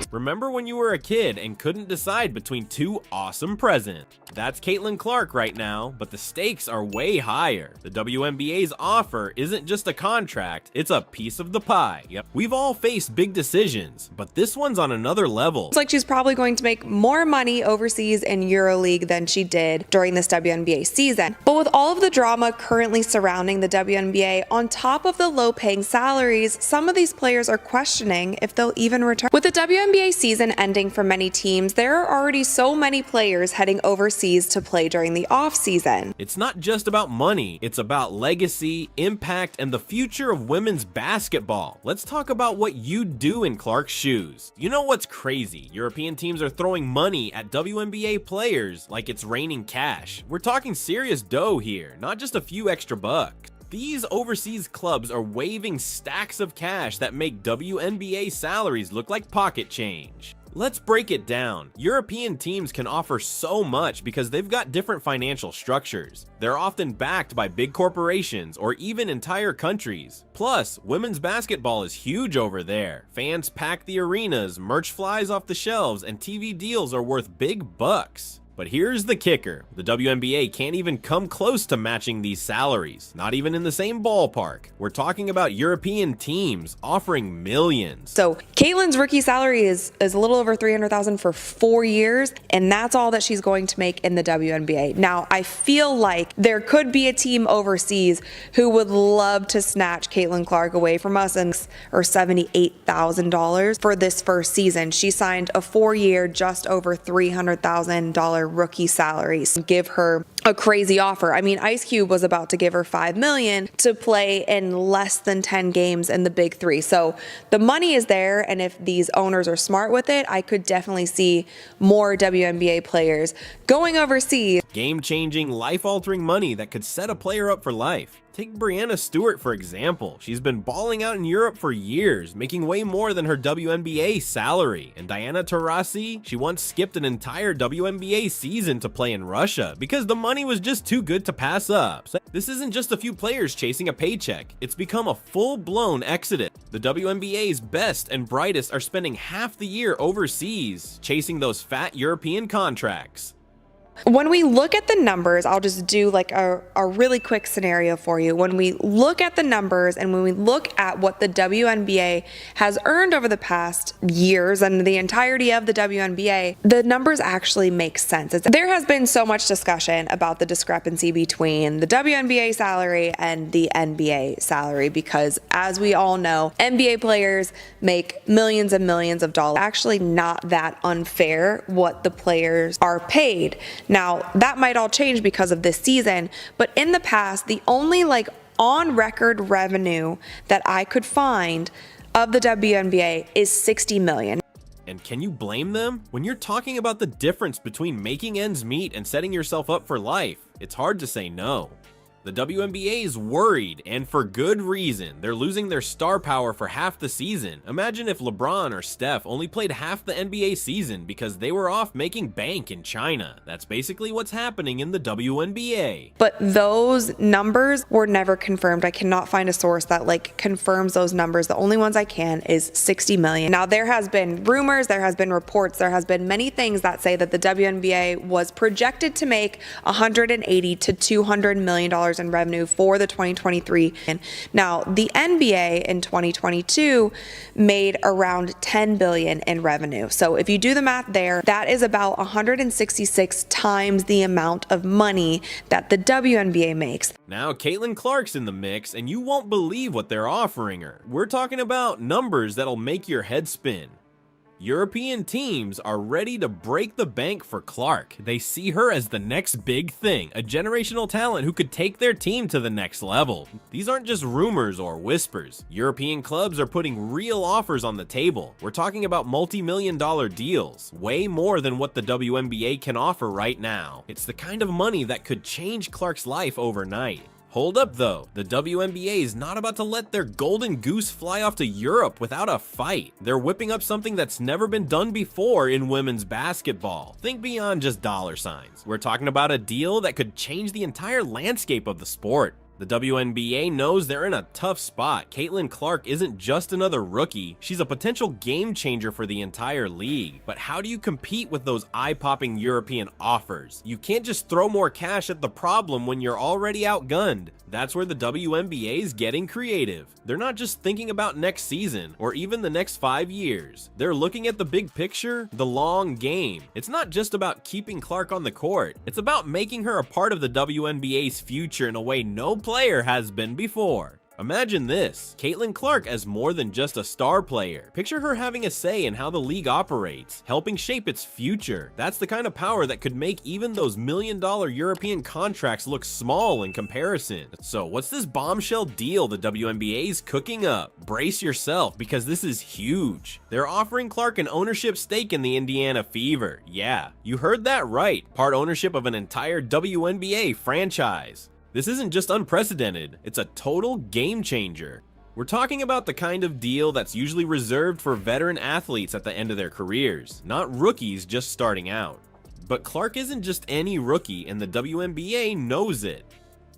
Remember when you were a kid and couldn't decide between two awesome presents? That's Caitlin Clark right now, but the stakes are way higher. The WNBA's offer isn't just a contract, it's a piece of the pie. Yep. We've all faced big decisions, but this one's on another level. It's like she's probably going to make more money overseas in EuroLeague than she did during this WNBA season. But with all of the drama currently surrounding the WNBA, on top of the low-paying salaries, some of these players are questioning if they'll even return. With the WNBA season ending for many teams, there are already so many players heading overseas to play during the off-season. It's not just about money, it's about legacy, impact, and the future of women's basketball. Let's talk about what you'd do in Clark's shoes. You know what's crazy? European teams are throwing money at WNBA players like it's raining cash. We're talking serious dough here, not just a few extra bucks. These overseas clubs are waving stacks of cash that make WNBA salaries look like pocket change. Let's break it down. European teams can offer so much because they've got different financial structures. They're often backed by big corporations or even entire countries. Plus, women's basketball is huge over there. Fans pack the arenas, merch flies off the shelves, and TV deals are worth big bucks. But here's the kicker. The WNBA can't even come close to matching these salaries, not even in the same ballpark. We're talking about European teams offering millions. So Caitlin's rookie salary is a little over $300,000 for 4 years, and that's all that she's going to make in the WNBA. Now, I feel like there could be a team overseas who would love to snatch Caitlin Clark away from us or $78,000 for this first season. She signed a 4-year, just over $300,000 rookie salaries. Give her a crazy offer. I mean, Ice Cube was about to give her $5 million to play in less than 10 games in the Big Three. So the money is there, and if these owners are smart with it, I could definitely see more WNBA players going overseas. Game-changing, life-altering money that could set a player up for life. Take Brianna Stewart, for example. She's been balling out in Europe for years, making way more than her WNBA salary. And Diana Taurasi, she once skipped an entire WNBA season to play in Russia because the money was just too good to pass up. So this isn't just a few players chasing a paycheck. It's become a full-blown exodus. The WNBA's best and brightest are spending half the year overseas, chasing those fat European contracts. When we look at the numbers, I'll just do like a really quick scenario for you. When we look at the numbers and when we look at what the WNBA has earned over the past years and the entirety of the WNBA, the numbers actually make sense. There has been so much discussion about the discrepancy between the WNBA salary and the NBA salary because, as we all know, NBA players make millions and millions of dollars. Actually not that unfair what the players are paid. Now, that might all change because of this season, but in the past, the only on-record revenue that I could find of the WNBA is $60 million. And can you blame them? When you're talking about the difference between making ends meet and setting yourself up for life, it's hard to say no. The WNBA is worried, and for good reason. They're losing their star power for half the season. Imagine if LeBron or Steph only played half the NBA season because they were off making bank in China. That's basically what's happening in the WNBA. But those numbers were never confirmed. I cannot find a source that confirms those numbers. The only ones I can is $60 million. Now, there has been rumors, there has been reports, there has been many things that say that the WNBA was projected to make $180 to $200 million in revenue for the 2023. Now, the NBA in 2022 made around $10 billion in revenue. So if you do the math there, that is about 166 times the amount of money that the WNBA makes. Now, Caitlin Clark's in the mix, and you won't believe what they're offering her. We're talking about numbers that'll make your head spin. European teams are ready to break the bank for Clark. They see her as the next big thing, a generational talent who could take their team to the next level. These aren't just rumors or whispers. European clubs are putting real offers on the table. We're talking about multi-million-dollar deals, way more than what the WNBA can offer right now. It's the kind of money that could change Clark's life overnight. Hold up though, the WNBA is not about to let their golden goose fly off to Europe without a fight. They're whipping up something that's never been done before in women's basketball. Think beyond just dollar signs. We're talking about a deal that could change the entire landscape of the sport. The WNBA knows they're in a tough spot. Caitlin isn't just another rookie, she's a potential game changer for the entire league. But how do you compete with those eye-popping European offers? You can't just throw more cash at the problem when you're already outgunned. That's where the WNBA is getting creative. They're not just thinking about next season or even the next 5 years. They're looking at the big picture, the long game. It's not just about keeping Clark on the court. It's about making her a part of the WNBA's future in a way no player has been before. Imagine this, Caitlin Clark as more than just a star player. Picture her having a say in how the league operates, helping shape its future. That's the kind of power that could make even those million-dollar European contracts look small in comparison. So what's this bombshell deal the WNBA's cooking up? Brace yourself, because this is huge. They're offering Clark an ownership stake in the Indiana Fever. Yeah, you heard that right, part ownership of an entire WNBA franchise. This isn't just unprecedented, it's a total game changer. We're talking about the kind of deal that's usually reserved for veteran athletes at the end of their careers, not rookies just starting out. But Clark isn't just any rookie, and the WNBA knows it.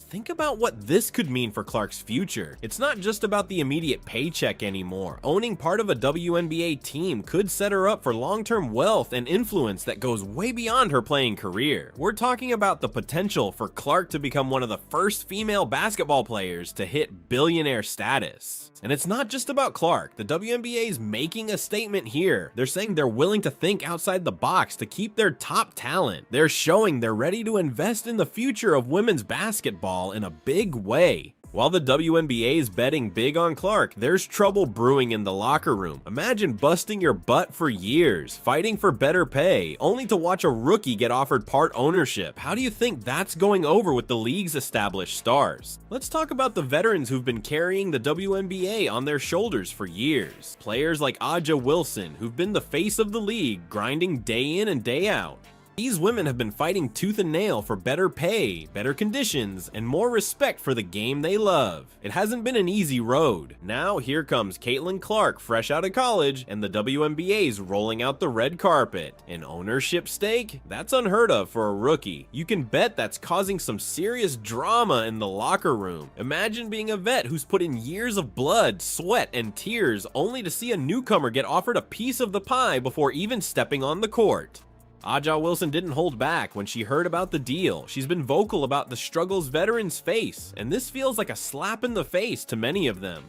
Think about what this could mean for Clark's future. It's not just about the immediate paycheck anymore. Owning part of a WNBA team could set her up for long-term wealth and influence that goes way beyond her playing career. We're talking about the potential for Clark to become one of the first female basketball players to hit billionaire status. And it's not just about Clark. The WNBA is making a statement here. They're saying they're willing to think outside the box to keep their top talent. They're showing they're ready to invest in the future of women's basketball in a big way. While the WNBA is betting big on Clark, there's trouble brewing in the locker room. Imagine busting your butt for years, fighting for better pay, only to watch a rookie get offered part ownership. How do you think that's going over with the league's established stars? Let's talk about the veterans who've been carrying the WNBA on their shoulders for years. Players like Aja Wilson, who've been the face of the league, grinding day in and day out. These women have been fighting tooth and nail for better pay, better conditions, and more respect for the game they love. It hasn't been an easy road. Now here comes Caitlin Clark fresh out of college, and the WNBA's rolling out the red carpet. An ownership stake? That's unheard of for a rookie. You can bet that's causing some serious drama in the locker room. Imagine being a vet who's put in years of blood, sweat, and tears only to see a newcomer get offered a piece of the pie before even stepping on the court. Aja Wilson didn't hold back when she heard about the deal. She's been vocal about the struggles veterans face, and this feels like a slap in the face to many of them.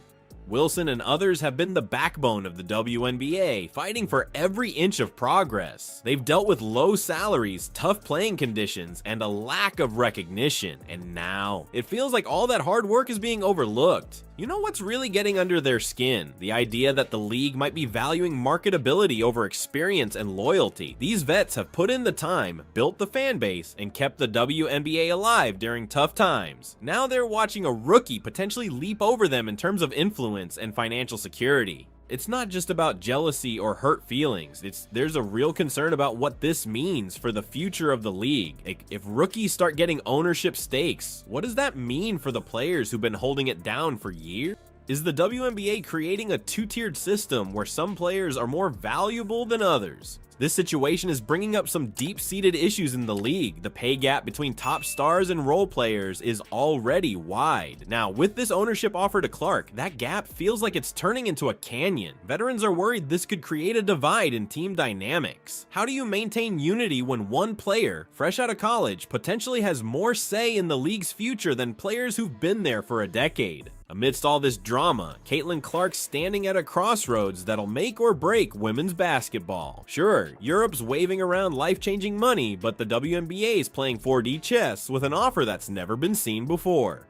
Wilson and others have been the backbone of the WNBA, fighting for every inch of progress. They've dealt with low salaries, tough playing conditions, and a lack of recognition, and now it feels like all that hard work is being overlooked. You know what's really getting under their skin? The idea that the league might be valuing marketability over experience and loyalty. These vets have put in the time, built the fan base, and kept the WNBA alive during tough times. Now they're watching a rookie potentially leap over them in terms of influence and financial security. It's not just about jealousy or hurt feelings. There's a real concern about what this means for the future of the league. If rookies start getting ownership stakes, what does that mean for the players who've been holding it down for years? Is the WNBA creating a two-tiered system where some players are more valuable than others? This situation is bringing up some deep-seated issues in the league. The pay gap between top stars and role players is already wide. Now, with this ownership offer to Clark, that gap feels like it's turning into a canyon. Veterans are worried this could create a divide in team dynamics. How do you maintain unity when one player, fresh out of college, potentially has more say in the league's future than players who've been there for a decade? Amidst all this drama, Caitlin Clark's standing at a crossroads that'll make or break women's basketball. Sure, Europe's waving around life-changing money, but the WNBA's playing 4D chess with an offer that's never been seen before.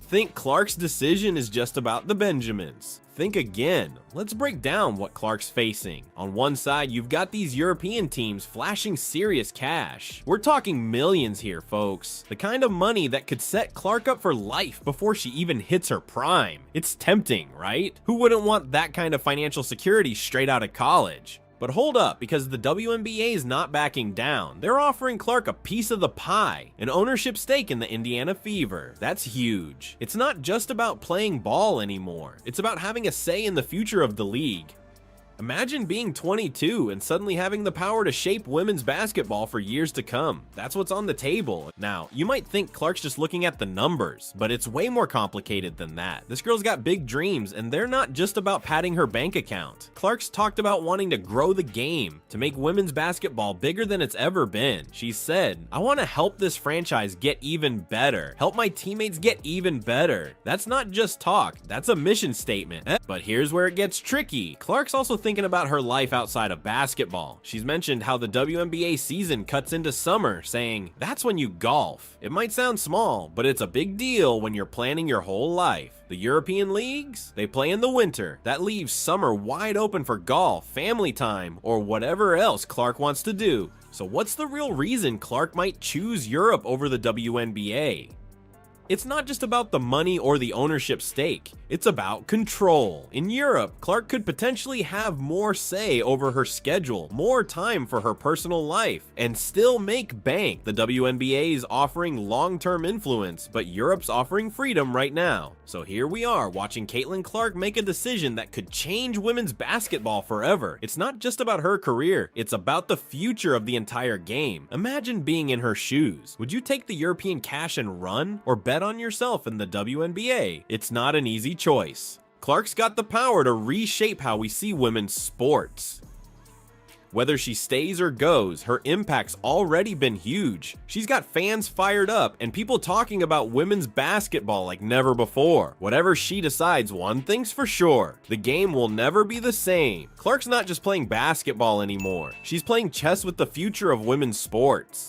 Think Clark's decision is just about the Benjamins? Think again. Let's break down what Clark's facing. On one side, you've got these European teams flashing serious cash. We're talking millions here, folks. The kind of money that could set Clark up for life before she even hits her prime. It's tempting, right? Who wouldn't want that kind of financial security straight out of college? But hold up, because the WNBA is not backing down. They're offering Clark a piece of the pie, an ownership stake in the Indiana Fever. That's huge. It's not just about playing ball anymore. It's about having a say in the future of the league. Imagine being 22 and suddenly having the power to shape women's basketball for years to come. That's what's on the table. Now, you might think Clark's just looking at the numbers, but it's way more complicated than that. This girl's got big dreams, and they're not just about padding her bank account. Clark's talked about wanting to grow the game, to make women's basketball bigger than it's ever been. She said, "I want to help this franchise get even better, help my teammates get even better." That's not just talk, that's a mission statement. But here's where it gets tricky. Clark's also thinking about her life outside of basketball. She's mentioned how the WNBA season cuts into summer, saying, "That's when you golf." It might sound small, but it's a big deal when you're planning your whole life. The European leagues? They play in the winter. That leaves summer wide open for golf, family time, or whatever else Clark wants to do. So what's the real reason Clark might choose Europe over the WNBA? It's not just about the money or the ownership stake, it's about control. In Europe, Clark could potentially have more say over her schedule, more time for her personal life, and still make bank. The WNBA is offering long-term influence, but Europe's offering freedom right now. So here we are, watching Caitlin make a decision that could change women's basketball forever. It's not just about her career, it's about the future of the entire game. Imagine being in her shoes. Would you take the European cash and run, or bet on yourself in the WNBA? It's not an easy choice. Clark's got the power to reshape how we see women's sports. Whether she stays or goes, her impact's already been huge. She's got fans fired up and people talking about women's basketball like never before. Whatever she decides, one thing's for sure, the game will never be the same. Clark's not just playing basketball anymore. She's playing chess with the future of women's sports.